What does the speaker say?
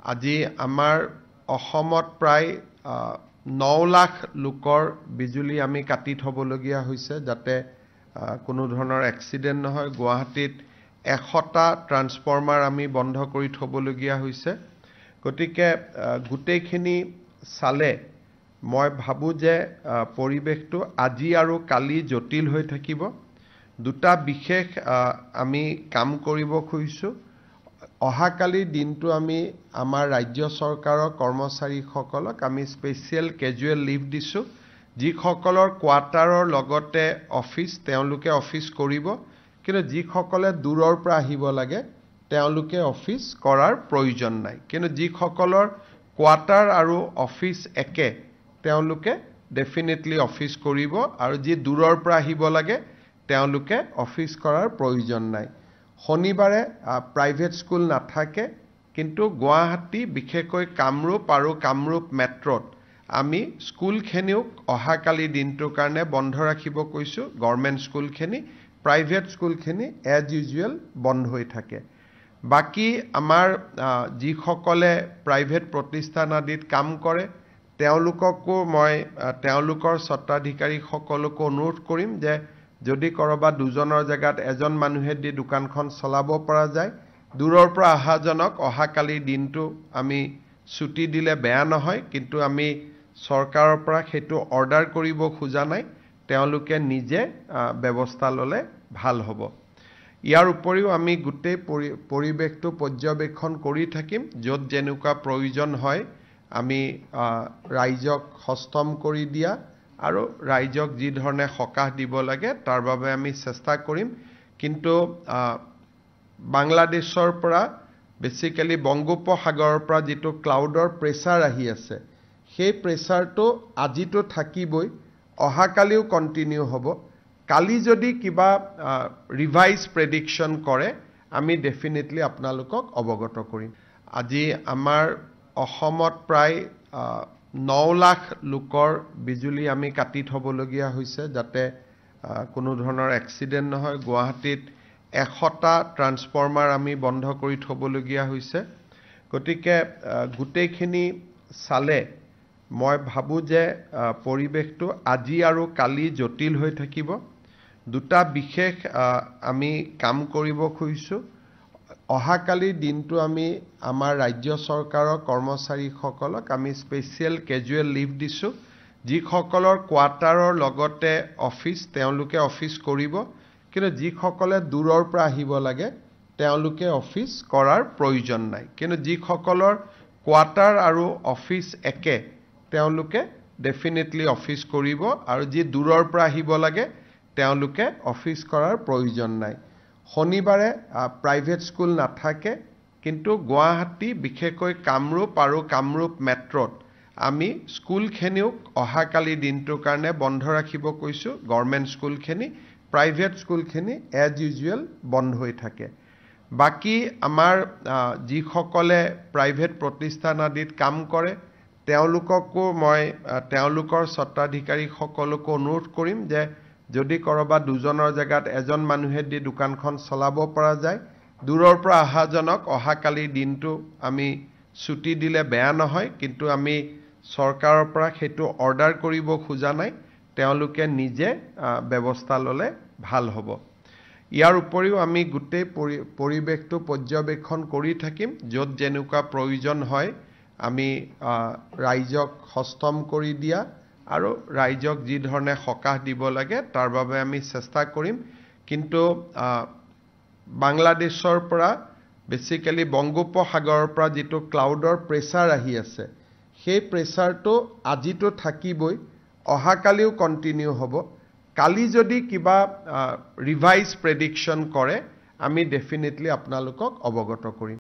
আজি আমাৰ অসমত প্ৰায় 9 লাখ লোকৰ বিজুলী আমি কাটি থবলগীয়া হৈছে যাতে কোনো ধৰণৰ এক্সিডেন্ট নহয়। গুৱাহাটীত 100টা ট্ৰান্সফৰ্মাৰ আমি বন্ধ কৰি থবলগীয়া হৈছে। গতিকে গোটেইখিনি চালে মই ভাবো যে পৰিৱেশটো আজি আৰু কালি জটিল হৈ থাকিব। দুটা বিশেষ আমি কাম কৰিব খুজিছো। অহাকালি দিনটো আমি আমাৰ ৰাজ্য চৰকাৰৰ কৰ্মচাৰীসকলক আমি স্পেচিয়েল কেজুৱেল লিভ দিছো। যিসকলৰ কোৱাৰ্টাৰৰ লগতে অফিচ তেওঁলোকে অফিচ কৰিব, কিন্তু যিসকলে দূৰৰ পৰা আহিব লাগে তেওঁলোকে অফিচ কৰাৰ প্ৰয়োজন নাই। কিন্তু যিসকলৰ কোৱাৰ্টাৰ আৰু অফিচ একে তেওঁলোকে ডেফিনেটলি অফিচ কৰিব, আৰু যি দূৰৰ পৰা আহিব লাগে তেওঁলোকে অফিচ কৰাৰ প্ৰয়োজন নাই। শনিবাৰে প্ৰাইভেট স্কুল নাথাকে, কিন্তু গুৱাহাটী বিশেষকৈ কামৰূপ আৰু কামৰূপ মেট্ৰত আমি স্কুলখিনিও অহাকালি দিনটোৰ কাৰণে বন্ধ ৰাখিব কৈছো। গভৰ্ণমেণ্ট স্কুলখিনি, প্ৰাইভেট স্কুলখিনি এজ ইউজুৱেল বন্ধ হৈ থাকে। বাকী আমাৰ যিসকলে প্ৰাইভেট প্ৰতিষ্ঠান আদিত কাম কৰে তেওঁলোককো মই তেওঁলোকৰ স্বত্বাধিকাৰীসকলকো অনুৰোধ কৰিম যে যদি কৰবাত দুজনৰ জেগাত এজন মানুহে দি দোকানখন চলাব পৰা যায়, দূৰৰ পৰা অহাজনক অহাকালি দিনটো আমি ছুটি দিলে বেয়া নহয়, কিন্তু আমি চৰকাৰৰ পৰা সেইটো অৰ্ডাৰ কৰিব খোজা নাই। তেওঁলোকে নিজে ব্যৱস্থা ল'লে ভাল হ'ব। ইয়াৰ উপৰিও আমি গোটেই পৰিৱেশটো পৰ্যবেক্ষণ কৰি থাকিম। য'ত যেনেকুৱা প্ৰয়োজন হয় আমি ৰাইজক সষ্টম কৰি দিয়া আৰু ৰাইজক যি ধৰণে সকাহ দিব লাগে তাৰ বাবে আমি চেষ্টা কৰিম। কিন্তু বাংলাদেশৰ পৰা বেচিক্যালি বংগোপসাগৰৰ পৰা যিটো ক্লাউডৰ প্ৰেছাৰ আহি আছে, সেই প্ৰেছাৰটো আজিতো থাকিবই, অহাকালিও কণ্টিনিউ হ'ব। কালি যদি কিবা ৰিভাইজ প্ৰেডিকশ্যন কৰে আমি ডেফিনেটলি আপোনালোকক অৱগত কৰিম। আজি আমাৰ অসমত প্ৰায় 9 লাখ লোকৰ বিজুলী আমি কাটি থবলগীয়া হৈছে যাতে কোনো ধৰণৰ এক্সিডেন্ট নহয়। গুৱাহাটীত 100টা ট্ৰান্সফৰ্মাৰ আমি বন্ধ কৰি থবলগীয়া হৈছে। গতিকে গোটেইখিনি চালে মই ভাবো যে পৰিৱেশটো আজি আৰু কালি জটিল হৈ থাকিব। দুটা বিশেষ আমি কাম কৰিব খুজিছো। অহাকালি দিনটো আমি আমাৰ ৰাজ্য চৰকাৰৰ কৰ্মচাৰীসকলক আমি স্পেচিয়েল কেজুৱেল লিভ দিছো। যিসকলৰ কোৱাৰ্টাৰৰ লগতে অফিচ তেওঁলোকে অফিচ কৰিব, কিন্তু যিসকলে দূৰৰ পৰা আহিব লাগে তেওঁলোকে অফিচ কৰাৰ প্ৰয়োজন নাই। কিন্তু যিসকলৰ কোৱাৰ্টাৰ আৰু অফিচ একে তেওঁলোকে ডেফিনেটলি অফিচ কৰিব, আৰু যি দূৰৰ পৰা আহিব লাগে তেওঁলোকে অফিচ কৰাৰ প্ৰয়োজন নাই। শনিবাৰে প্ৰাইভেট স্কুল নাথাকে, কিন্তু গুৱাহাটী বিশেষকৈ কামৰূপ আৰু কামৰূপ মেট্ৰত আমি স্কুলখিনিও অহাকালি দিনটোৰ কাৰণে বন্ধ ৰাখিব কৈছো। গভৰ্ণমেণ্ট স্কুলখিনি, প্ৰাইভেট স্কুলখিনি এজ ইউজুৱেল বন্ধ হৈ থাকে। বাকী আমাৰ যিসকলে প্ৰাইভেট প্ৰতিষ্ঠান আদিত কাম কৰে তেওঁলোককো মই তেওঁলোকৰ স্বত্বাধিকাৰীসকলকো অনুৰোধ কৰিম যে যদি কৰবাত দুজনৰ জেগাত এজন মানুহে দি দোকানখন চলাব পৰা যায়, দূৰৰ পৰা অহাজনক অহাকালি দিনটো আমি ছুটি দিলে বেয়া নহয়, কিন্তু আমি চৰকাৰৰ পৰা সেইটো অৰ্ডাৰ কৰিব খোজা নাই। তেওঁলোকে নিজে ব্যৱস্থা ল'লে ভাল হ'ব। ইয়াৰ উপৰিও আমি গোটেই পৰিৱেশটো পৰ্যবেক্ষণ কৰি থাকিম। য'ত যেনেকুৱা প্ৰয়োজন হয় আমি ৰাইজক সষ্টম কৰি দিয়া আৰু ৰাইজক যি ধৰণে সকাহ দিব লাগে তাৰ বাবে আমি চেষ্টা কৰিম। কিন্তু বাংলাদেশৰ পৰা বেচিক্যালি বংগোপসাগৰৰ পৰা যিটো ক্লাউডৰ প্ৰেছাৰ আহি আছে, সেই প্ৰেছাৰটো আজিতো থাকিবই, অহাকালিও কণ্টিনিউ হ'ব। কালি যদি কিবা ৰিভাইজ প্ৰেডিকশ্যন কৰে আমি ডেফিনেটলি আপোনালোকক অৱগত কৰিম।